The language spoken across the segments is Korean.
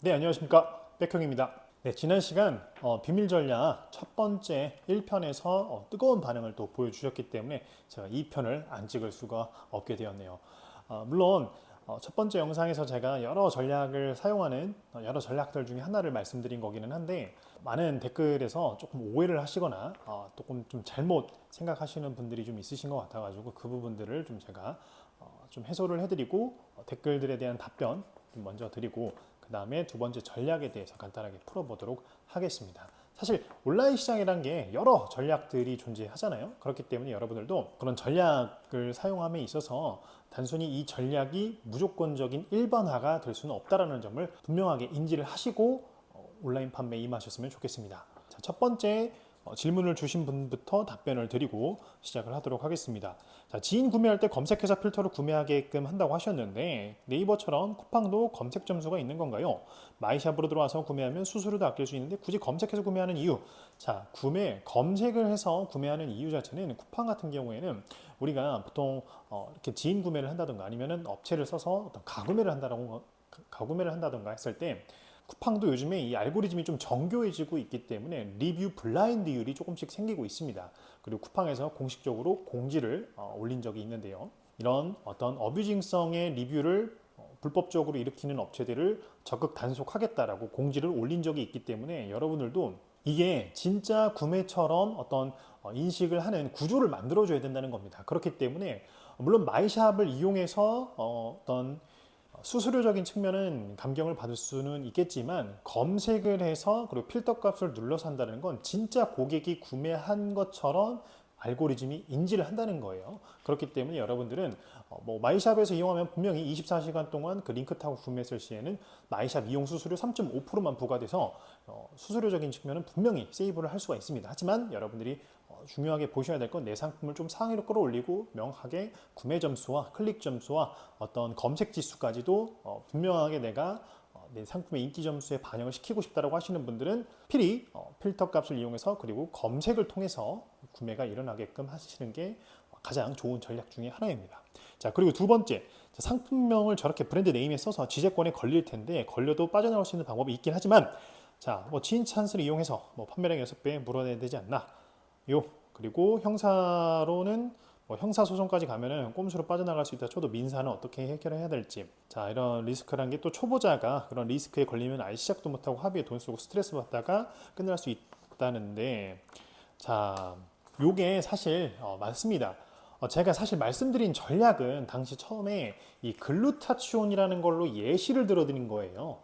네, 안녕하십니까. 백형입니다. 네, 지난 시간 비밀 전략 첫 번째 1편에서 뜨거운 반응을 또 보여주셨기 때문에 제가 2편을 안 찍을 수가 없게 되었네요. 물론 첫 번째 영상에서 제가 여러 전략을 사용하는 여러 전략들 중에 하나를 말씀드린 거기는 한데, 많은 댓글에서 조금 오해를 하시거나 조금 좀 잘못 생각하시는 분들이 좀 있으신 것 같아가지고 그 부분들을 좀 제가 좀 해소를 해드리고 댓글들에 대한 답변 좀 먼저 드리고, 그 다음에 두 번째 전략에 대해서 간단하게 풀어보도록 하겠습니다. 사실 온라인 시장이란 게 여러 전략들이 존재하잖아요. 그렇기 때문에 여러분들도 그런 전략을 사용함에 있어서 단순히 이 전략이 무조건적인 일반화가 될 수는 없다는 점을 분명하게 인지를 하시고 온라인 판매에 임하셨으면 좋겠습니다. 자, 첫 번째 질문을 주신 분부터 답변을 드리고 시작을 하도록 하겠습니다. 자, 지인 구매할 때 검색해서 필터를 구매하게끔 한다고 하셨는데, 네이버처럼 쿠팡도 검색 점수가 있는 건가요? 마이샵으로 들어와서 구매하면 수수료도 아낄 수 있는데 굳이 검색해서 구매하는 이유. 자, 검색을 해서 구매하는 이유 자체는 쿠팡 같은 경우에는 우리가 보통 이렇게 지인 구매를 한다든가 아니면은 업체를 써서 어떤 가구매를 한다든가 했을 때, 쿠팡도 요즘에 이 알고리즘이 좀 정교해지고 있기 때문에 리뷰 블라인드율이 조금씩 생기고 있습니다. 그리고 쿠팡에서 공식적으로 공지를 올린 적이 있는데요. 이런 어떤 어뷰징성의 리뷰를 불법적으로 일으키는 업체들을 적극 단속하겠다라고 공지를 올린 적이 있기 때문에 여러분들도 이게 진짜 구매처럼 어떤 인식을 하는 구조를 만들어줘야 된다는 겁니다. 그렇기 때문에 물론 마이샵을 이용해서 어떤 수수료적인 측면은 감경을 받을 수는 있겠지만, 검색을 해서 그리고 필터 값을 눌러서 한다는 건 진짜 고객이 구매한 것처럼 알고리즘이 인지를 한다는 거예요. 그렇기 때문에 여러분들은 뭐 마이샵에서 이용하면 분명히 24시간 동안 그 링크 타고 구매했을 시에는 마이샵 이용 수수료 3.5%만 부과돼서 수수료적인 측면은 분명히 세이브를 할 수가 있습니다. 하지만 여러분들이 중요하게 보셔야 될 건 내 상품을 좀 상위로 끌어올리고 명확하게 구매 점수와 클릭 점수와 어떤 검색 지수까지도 분명하게 내가 내 상품의 인기 점수에 반영을 시키고 싶다고 하시는 분들은 필히 필터 값을 이용해서 그리고 검색을 통해서 구매가 일어나게끔 하시는 게 가장 좋은 전략 중에 하나입니다. 자, 그리고 두 번째, 상품명을 저렇게 브랜드 네임에 써서 지재권에 걸릴 텐데, 걸려도 빠져나올 수 있는 방법이 있긴 하지만, 자, 뭐 지인 찬스를 이용해서 뭐 판매량 6배 물어내야 되지 않나 요. 그리고 형사로는 뭐 형사소송까지 가면은 꼼수로 빠져나갈 수 있다 쳐도 민사는 어떻게 해결해야 될지, 자, 이런 리스크란 게 또 초보자가 그런 리스크에 걸리면 아예 시작도 못하고 합의에 돈 쓰고 스트레스 받다가 끝날 수 있다는데, 자, 요게 사실 맞습니다. 제가 사실 말씀드린 전략은 당시 처음에 이 글루타치온이라는 걸로 예시를 들어드린 거예요.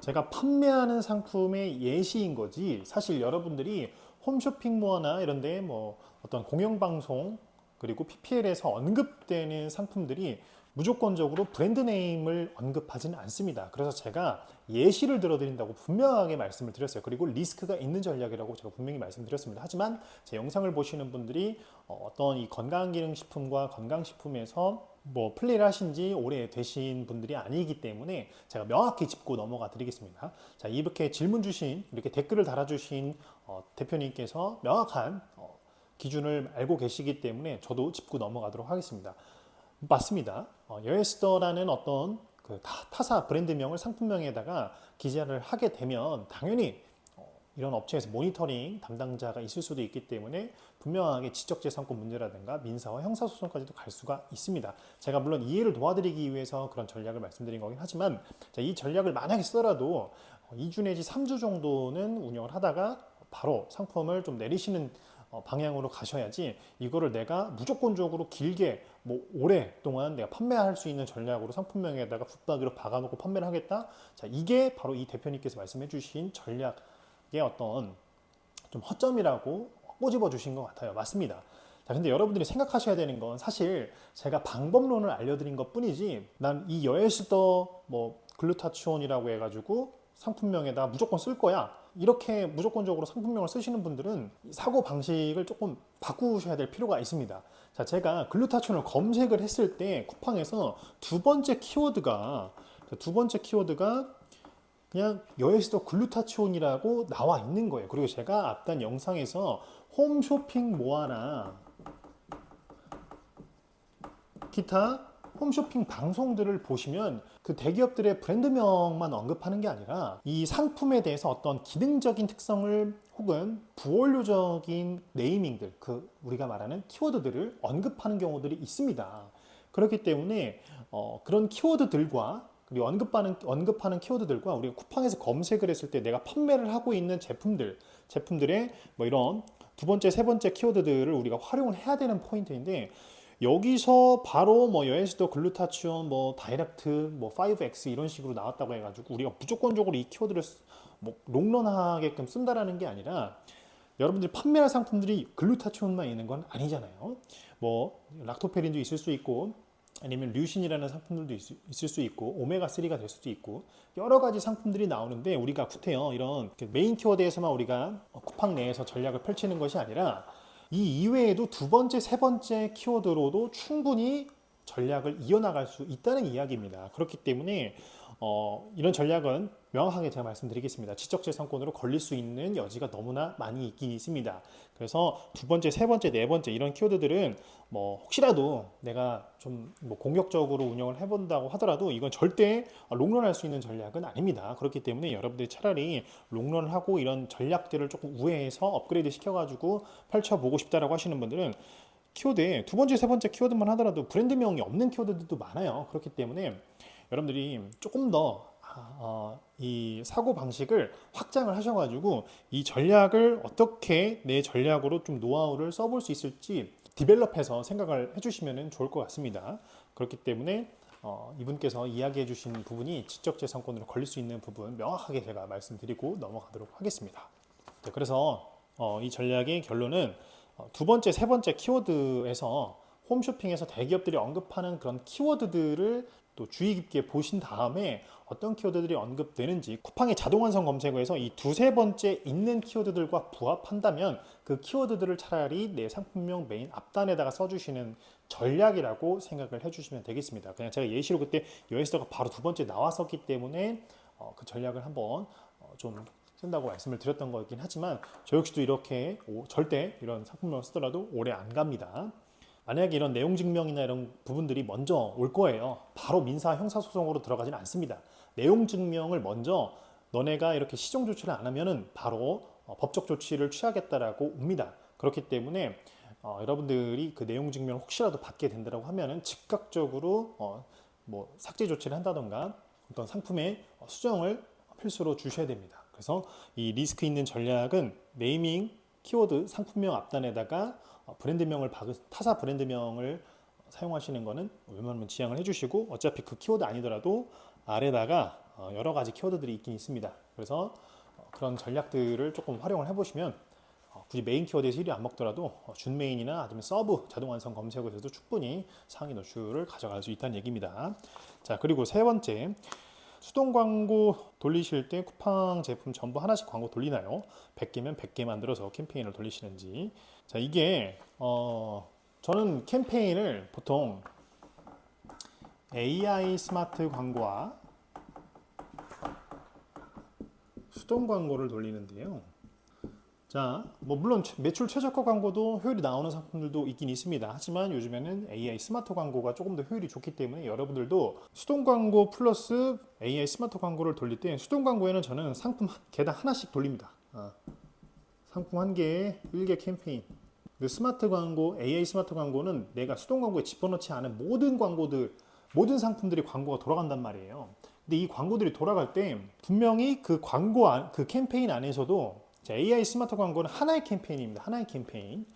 제가 판매하는 상품의 예시인 거지, 사실 여러분들이 홈쇼핑몰이나 이런데 뭐 어떤 공영방송 그리고 PPL에서 언급되는 상품들이 무조건적으로 브랜드 네임을 언급하지는 않습니다. 그래서 제가 예시를 들어드린다고 분명하게 말씀을 드렸어요. 그리고 리스크가 있는 전략이라고 제가 분명히 말씀드렸습니다. 하지만 제 영상을 보시는 분들이 어떤 이 건강기능식품과 건강식품에서 뭐 플레이를 하신 지 오래 되신 분들이 아니기 때문에 제가 명확히 짚고 넘어가 드리겠습니다. 자, 이렇게 질문 주신, 이렇게 댓글을 달아주신 대표님께서 명확한 기준을 알고 계시기 때문에 저도 짚고 넘어가도록 하겠습니다. 맞습니다. 여에스더라는 어떤 그 타사 브랜드명을 상품명에다가 기재를 하게 되면 당연히 이런 업체에서 모니터링 담당자가 있을 수도 있기 때문에 분명하게 지적재산권 문제라든가 민사와 형사소송까지도 갈 수가 있습니다. 제가 물론 이해를 도와드리기 위해서 그런 전략을 말씀드린 거긴 하지만, 이 전략을 만약에 쓰더라도 2주 내지 3주 정도는 운영을 하다가 바로 상품을 좀 내리시는 방향으로 가셔야지, 이거를 내가 무조건적으로 길게 뭐 오랫동안 내가 판매할 수 있는 전략으로 상품명에다가 붙박이로 박아놓고 판매를 하겠다. 자, 이게 바로 이 대표님께서 말씀해 주신 전략의 어떤 좀 허점이라고 꼬집어 주신 것 같아요. 맞습니다. 자, 근데 여러분들이 생각하셔야 되는 건, 사실 제가 방법론을 알려드린 것 뿐이지 난 이 여에스더 뭐 글루타치온이라고 해가지고 상품명에다 무조건 쓸 거야, 이렇게 무조건적으로 상품명을 쓰시는 분들은 사고 방식을 조금 바꾸셔야 될 필요가 있습니다. 자, 제가 글루타치온을 검색을 했을 때 쿠팡에서 두 번째 키워드가 그냥 여에스더 글루타치온이라고 나와 있는 거예요. 그리고 제가 앞단 영상에서 홈쇼핑 모아나 기타 홈쇼핑 방송들을 보시면 그 대기업들의 브랜드명만 언급하는 게 아니라 이 상품에 대해서 어떤 기능적인 특성을 혹은 부원료적인 네이밍들, 그 우리가 말하는 키워드들을 언급하는 경우들이 있습니다. 그렇기 때문에 그런 키워드들과 그리고 언급하는 키워드들과 우리가 쿠팡에서 검색을 했을 때 내가 판매를 하고 있는 제품들의 뭐 이런 두 번째, 세 번째 키워드들을 우리가 활용을 해야 되는 포인트인데, 여기서 바로 뭐 여에스더 글루타치온, 뭐 다이렉트, 뭐 5X 이런 식으로 나왔다고 해가지고 우리가 무조건적으로 이 키워드를 뭐 롱런하게끔 쓴다라는 게 아니라, 여러분들이 판매할 상품들이 글루타치온만 있는 건 아니잖아요. 뭐 락토페린도 있을 수 있고, 아니면 류신이라는 상품들도 있을 수 있고, 오메가3가 될 수도 있고, 여러 가지 상품들이 나오는데, 우리가 구태여 이런 메인 키워드에서만 우리가 쿠팡 내에서 전략을 펼치는 것이 아니라 이 이외에도 두 번째, 세 번째 키워드로도 충분히 전략을 이어나갈 수 있다는 이야기입니다. 그렇기 때문에 이런 전략은 명확하게 제가 말씀드리겠습니다. 지적재산권으로 걸릴 수 있는 여지가 너무나 많이 있긴 있습니다. 그래서 두 번째, 세 번째, 네 번째 이런 키워드들은 뭐 혹시라도 내가 좀 뭐 공격적으로 운영을 해본다고 하더라도 이건 절대 롱런할 수 있는 전략은 아닙니다. 그렇기 때문에 여러분들이 차라리 롱런을 하고 이런 전략들을 조금 우회해서 업그레이드 시켜가지고 펼쳐보고 싶다라고 하시는 분들은 키워드에 두 번째, 세 번째 키워드만 하더라도 브랜드명이 없는 키워드들도 많아요. 그렇기 때문에 여러분들이 조금 더 이 사고 방식을 확장을 하셔가지고 이 전략을 어떻게 내 전략으로 좀 노하우를 써볼 수 있을지 디벨롭해서 생각을 해주시면 좋을 것 같습니다. 그렇기 때문에 이분께서 이야기해 주신 부분이 지적재산권으로 걸릴 수 있는 부분 명확하게 제가 말씀드리고 넘어가도록 하겠습니다. 네, 그래서 이 전략의 결론은 두 번째, 세 번째 키워드에서 홈쇼핑에서 대기업들이 언급하는 그런 키워드들을 또 주의 깊게 보신 다음에 어떤 키워드들이 언급되는지 쿠팡의 자동 완성 검색어에서 이 두세 번째 있는 키워드들과 부합한다면 그 키워드들을 차라리 내 상품명 메인 앞단에다가 써주시는 전략이라고 생각을 해주시면 되겠습니다. 그냥 제가 예시로 그때 여에스더가 바로 두 번째 나왔었기 때문에 그 전략을 한번 좀 쓴다고 말씀을 드렸던 거긴 하지만, 저 역시도 이렇게 절대 이런 상품명을 쓰더라도 오래 안 갑니다. 만약에 이런 내용 증명이나 이런 부분들이 먼저 올 거예요. 바로 민사 형사소송으로 들어가지는 않습니다. 내용 증명을 먼저 너네가 이렇게 시정 조치를 안 하면은 바로 법적 조치를 취하겠다라고 옵니다. 그렇기 때문에 여러분들이 그 내용 증명을 혹시라도 받게 된다고 하면은 즉각적으로 뭐 삭제 조치를 한다던가 어떤 상품의 수정을 필수로 주셔야 됩니다. 그래서 이 리스크 있는 전략은 네이밍, 키워드, 상품명 앞단에다가 브랜드명을 타사 브랜드명을 사용하시는 거는 웬만하면 지양을 해주시고, 어차피 그 키워드 아니더라도 아래다가 여러 가지 키워드들이 있긴 있습니다. 그래서 그런 전략들을 조금 활용을 해보시면 굳이 메인 키워드에서 1위 안 먹더라도 준메인이나 아니면 서브 자동 완성 검색어에서도 충분히 상위 노출을 가져갈 수 있다는 얘기입니다. 자, 그리고 세 번째, 수동 광고 돌리실 때 쿠팡 제품 전부 하나씩 광고 돌리나요? 100개면 100개 만들어서 캠페인을 돌리시는지. 자, 이게 저는 캠페인을 보통 AI 스마트 광고와 수동 광고를 돌리는데요. 자, 뭐 물론 매출 최저가 광고도 효율이 나오는 상품들도 있긴 있습니다. 하지만 요즘에는 AI 스마트 광고가 조금 더 효율이 좋기 때문에 여러분들도 수동 광고 플러스 AI 스마트 광고를 돌릴 때, 수동 광고에는 저는 상품 개당 하나씩 돌립니다. 상품 한 개에 1개 캠페인. 근데 스마트 광고, AI 스마트 광고는 내가 수동 광고에 집어넣지 않은 모든 광고들, 모든 상품들이 광고가 돌아간단 말이에요. 근데 이 광고들이 돌아갈 때 분명히 그 그 캠페인 안에서도 AI 스마트 광고는 하나의 캠페인입니다. 하나의 캠페인.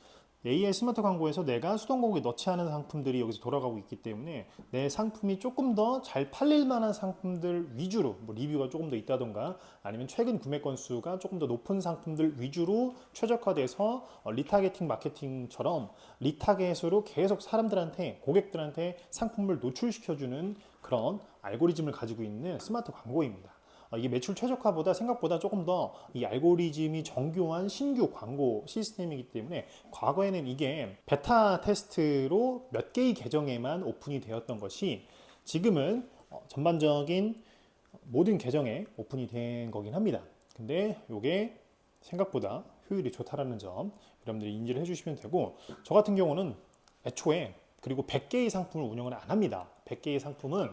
AI 스마트 광고에서 내가 수동 광고에 넣지 않은 상품들이 여기서 돌아가고 있기 때문에 내 상품이 조금 더 잘 팔릴 만한 상품들 위주로, 뭐 리뷰가 조금 더 있다던가 아니면 최근 구매 건수가 조금 더 높은 상품들 위주로 최적화돼서 리타겟팅 마케팅처럼 리타겟으로 계속 사람들한테, 고객들한테 상품을 노출시켜주는 그런 알고리즘을 가지고 있는 스마트 광고입니다. 이게 매출 최적화보다 생각보다 조금 더 이 알고리즘이 정교한 신규 광고 시스템이기 때문에 과거에는 이게 베타 테스트로 몇 개의 계정에만 오픈이 되었던 것이 지금은 전반적인 모든 계정에 오픈이 된 거긴 합니다. 근데 이게 생각보다 효율이 좋다라는 점 여러분들이 인지를 해주시면 되고, 저 같은 경우는 애초에 그리고 100개의 상품을 운영을 안 합니다. 100개의 상품은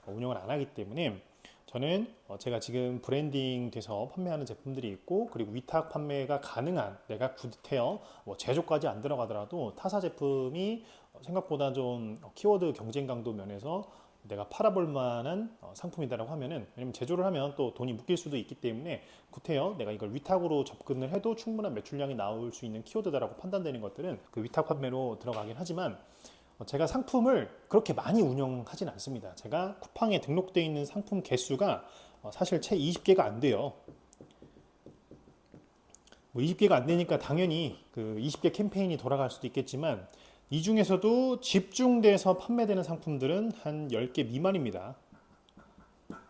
운영을 안 하기 때문에 저는 제가 지금 브랜딩 돼서 판매하는 제품들이 있고, 그리고 위탁 판매가 가능한, 내가 굿테어 제조까지 안 들어가더라도 타사 제품이 생각보다 좀 키워드 경쟁 강도 면에서 내가 팔아볼 만한 상품이다라고 하면은, 왜냐면 제조를 하면 또 돈이 묶일 수도 있기 때문에 굿해요, 내가 이걸 위탁으로 접근을 해도 충분한 매출량이 나올 수 있는 키워드다라고 판단되는 것들은 그 위탁 판매로 들어가긴 하지만, 제가 상품을 그렇게 많이 운영하진 않습니다. 제가 쿠팡에 등록되어 있는 상품 개수가 사실 채 20개가 안 돼요. 20개가 안 되니까 당연히 그 20개 캠페인이 돌아갈 수도 있겠지만, 이 중에서도 집중돼서 판매되는 상품들은 한 10개 미만입니다.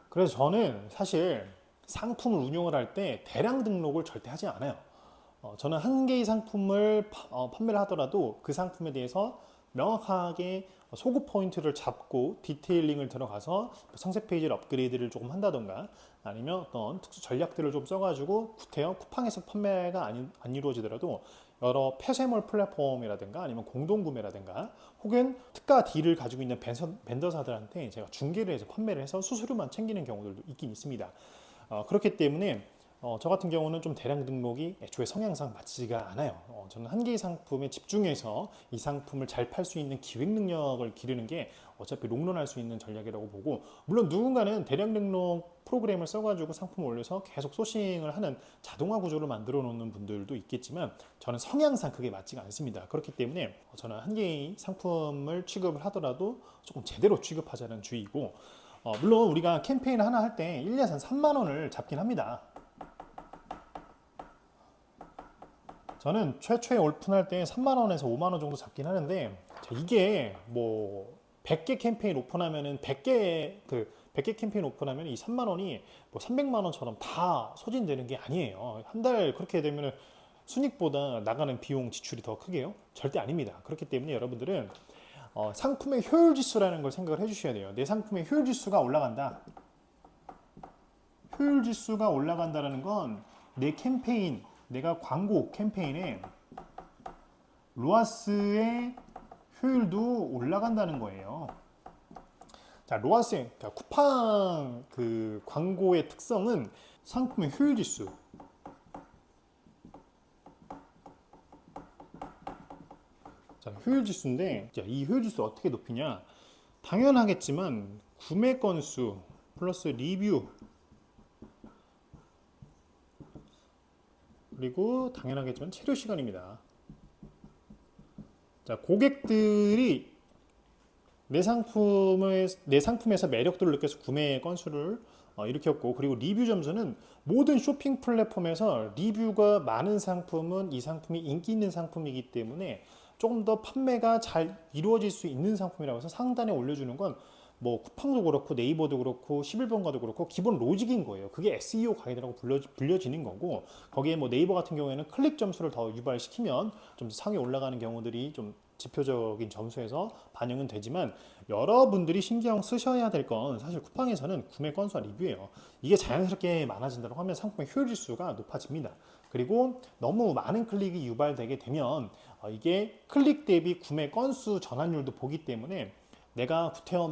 그래서 저는 사실 상품을 운영을 할 때 대량 등록을 절대 하지 않아요. 저는 한 개의 상품을 판매를 하더라도 그 상품에 대해서 명확하게 소구 포인트를 잡고 디테일링을 들어가서 상세 페이지를 업그레이드를 조금 한다던가, 아니면 어떤 특수 전략들을 좀 써가지고 쿠팡에서 판매가 안 이루어지더라도 여러 폐쇄몰 플랫폼이라든가 아니면 공동구매라든가 혹은 특가 딜을 가지고 있는 벤더사들한테 제가 중개를 해서 판매를 해서 수수료만 챙기는 경우들도 있긴 있습니다. 그렇기 때문에 저 같은 경우는 좀 대량 등록이 애초에 성향상 맞지가 않아요. 저는 한 개의 상품에 집중해서 이 상품을 잘 팔 수 있는 기획 능력을 기르는 게 어차피 롱런할 수 있는 전략이라고 보고, 물론 누군가는 대량 등록 프로그램을 써가지고 상품을 올려서 계속 소싱을 하는 자동화 구조를 만들어 놓는 분들도 있겠지만, 저는 성향상 그게 맞지가 않습니다. 그렇기 때문에 저는 한 개의 상품을 취급을 하더라도 조금 제대로 취급하자는 주의고, 물론 우리가 캠페인 하나 할 때 1, 예산 3만 원을 잡긴 합니다. 저는 최초에 오픈할 때 3만 원에서 5만 원 정도 잡긴 하는데, 이게 뭐 100개 캠페인 오픈하면은 100개 캠페인 오픈하면 이 3만 원이 뭐 300만 원처럼 다 소진되는 게 아니에요. 한 달 그렇게 되면은 순익보다 나가는 비용 지출이 더 크게요? 절대 아닙니다. 그렇기 때문에 여러분들은 상품의 효율 지수라는 걸 생각을 해주셔야 돼요. 내 상품의 효율 지수가 올라간다. 효율 지수가 올라간다는 건 내 캠페인, 내가 광고 캠페인에 로아스의 효율도 올라간다는 거예요. 자, 그러니까 쿠팡 그 광고의 특성은 상품의 효율 지수. 자, 효율 지수인데, 자, 이 효율 지수 어떻게 높이냐? 당연하겠지만 구매 건수 플러스 리뷰, 그리고 당연하겠지만 체류 시간입니다. 자, 고객들이 내 상품에서 매력도를 느껴서 구매 건수를 일으켰고, 그리고 리뷰 점수는 모든 쇼핑 플랫폼에서 리뷰가 많은 상품은 이 상품이 인기 있는 상품이기 때문에 조금 더 판매가 잘 이루어질 수 있는 상품이라고 해서 상단에 올려주는 건 뭐 쿠팡도 그렇고 네이버도 그렇고 11번가도 그렇고 기본 로직인 거예요. 그게 SEO 가이드라고 불려지는 거고, 거기에 뭐 네이버 같은 경우에는 클릭 점수를 더 유발시키면 좀 상위 올라가는 경우들이 좀 지표적인 점수에서 반영은 되지만, 여러분들이 신경 쓰셔야 될 건 사실 쿠팡에서는 구매 건수와 리뷰예요. 이게 자연스럽게 많아진다고 하면 상품의 효율 지수가 높아집니다. 그리고 너무 많은 클릭이 유발되게 되면 이게 클릭 대비 구매 건수 전환율도 보기 때문에, 내가 구태여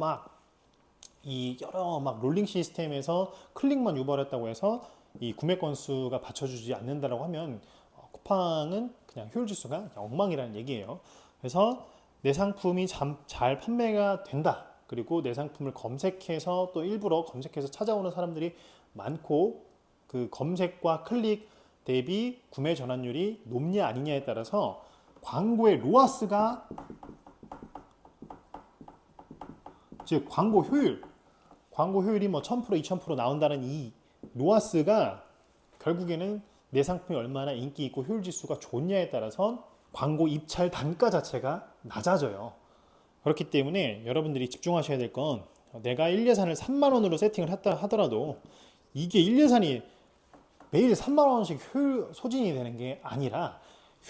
이 여러 롤링 시스템에서 클릭만 유발했다고 해서 이 구매 건수가 받쳐주지 않는다라고 하면 쿠팡은 그냥 효율 지수가 엉망이라는 얘기예요. 그래서 내 상품이 잘 판매가 된다, 그리고 내 상품을 검색해서 또 일부러 검색해서 찾아오는 사람들이 많고, 그 검색과 클릭 대비 구매 전환율이 높냐 아니냐에 따라서 광고의 로아스가, 즉 광고 효율이 뭐 1000%, 2000% 나온다는 이 로아스가 결국에는 내 상품이 얼마나 인기 있고 효율 지수가 좋냐에 따라서 광고 입찰 단가 자체가 낮아져요. 그렇기 때문에 여러분들이 집중하셔야 될 건, 내가 1예산을 3만 원으로 세팅을 했다 하더라도 이게 1예산이 매일 3만 원씩 소진이 되는 게 아니라,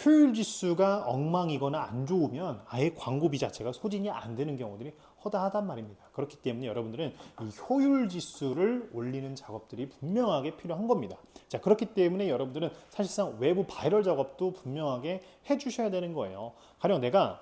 효율 지수가 엉망이거나 안 좋으면 아예 광고비 자체가 소진이 안 되는 경우들이 허다하단 말입니다. 그렇기 때문에 여러분들은 이 효율 지수를 올리는 작업들이 분명하게 필요한 겁니다. 자, 그렇기 때문에 여러분들은 사실상 외부 바이럴 작업도 분명하게 해주셔야 되는 거예요. 가령 내가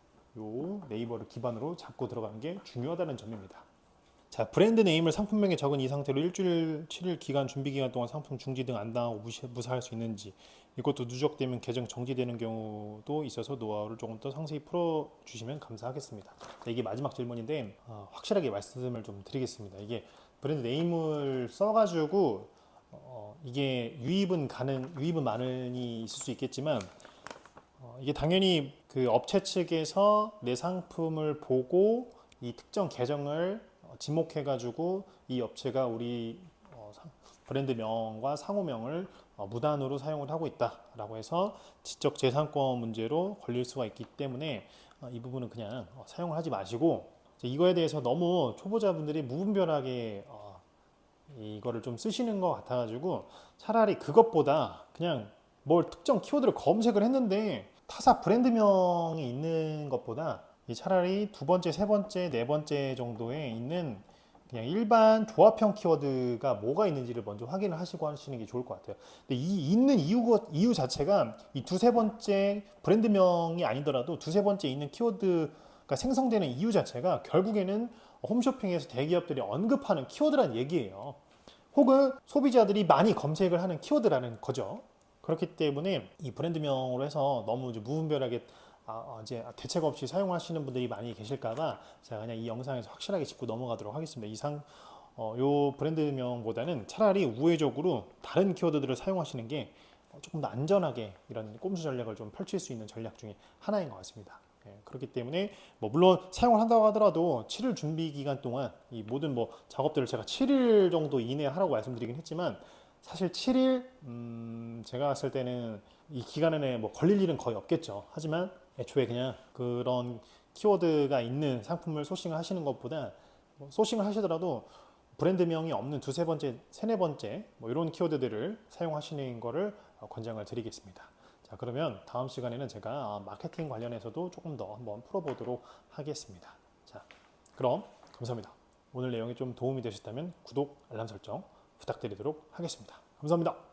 요 네이버를 기반으로 잡고 들어가는 게 중요하다는 점입니다. 자, 브랜드 네임을 상품명에 적은 이 상태로 일주일, 7일 기간 준비 기간 동안 상품 중지 등 안 당하고 무사할 수 있는지, 이것도 누적되면 계정 정지되는 경우도 있어서 노하우를 조금 더 상세히 풀어주시면 감사하겠습니다. 이게 마지막 질문인데 확실하게 말씀을 좀 드리겠습니다. 이게 브랜드 네임을 써가지고 이게 유입은 많이 있을 수 있겠지만 이게 당연히 그 업체 측에서 내 상품을 보고 이 특정 계정을 지목해가지고 이 업체가 우리 브랜드명과 상호명을 무단으로 사용을 하고 있다라고 해서 지적재산권 문제로 걸릴 수가 있기 때문에 이 부분은 그냥 사용을 하지 마시고, 이거에 대해서 너무 초보자분들이 무분별하게 이거를 좀 쓰시는 것 같아가지고 차라리 그것보다 그냥 뭘 특정 키워드를 검색을 했는데 타사 브랜드명이 있는 것보다 차라리 두 번째, 세 번째, 네 번째 정도에 있는 그냥 일반 조합형 키워드가 뭐가 있는지를 먼저 확인을 하시고 하시는 게 좋을 것 같아요. 근데 이 있는 이유 자체가 이 두세 번째 브랜드명이 아니더라도 두세 번째 있는 키워드가 생성되는 이유 자체가 결국에는 홈쇼핑에서 대기업들이 언급하는 키워드란 얘기예요. 혹은 소비자들이 많이 검색을 하는 키워드라는 거죠. 그렇기 때문에 이 브랜드명으로 해서 너무 이제 무분별하게 이제 대책 없이 사용하시는 분들이 많이 계실까봐 제가 그냥 이 영상에서 확실하게 짚고 넘어가도록 하겠습니다. 요 브랜드명보다는 차라리 우회적으로 다른 키워드들을 사용하시는 게 조금 더 안전하게 이런 꼼수 전략을 좀 펼칠 수 있는 전략 중에 하나인 것 같습니다. 그렇기 때문에 물론 사용을 한다고 하더라도 7일 준비 기간 동안 이 모든 작업들을 제가 7일 정도 이내에 하라고 말씀드리긴 했지만 사실 7일 제가 봤을 때는 이 기간 안에 걸릴 일은 거의 없겠죠. 하지만 애초에 그냥 그런 키워드가 있는 상품을 소싱을 하시는 것보다 소싱을 하시더라도 브랜드명이 없는 두세 번째, 세네 번째 이런 키워드들을 사용하시는 거를 권장을 드리겠습니다. 자, 그러면 다음 시간에는 제가 마케팅 관련해서도 조금 더 한번 풀어보도록 하겠습니다. 자, 그럼 감사합니다. 오늘 내용이 좀 도움이 되셨다면 구독, 알람 설정 부탁드리도록 하겠습니다. 감사합니다.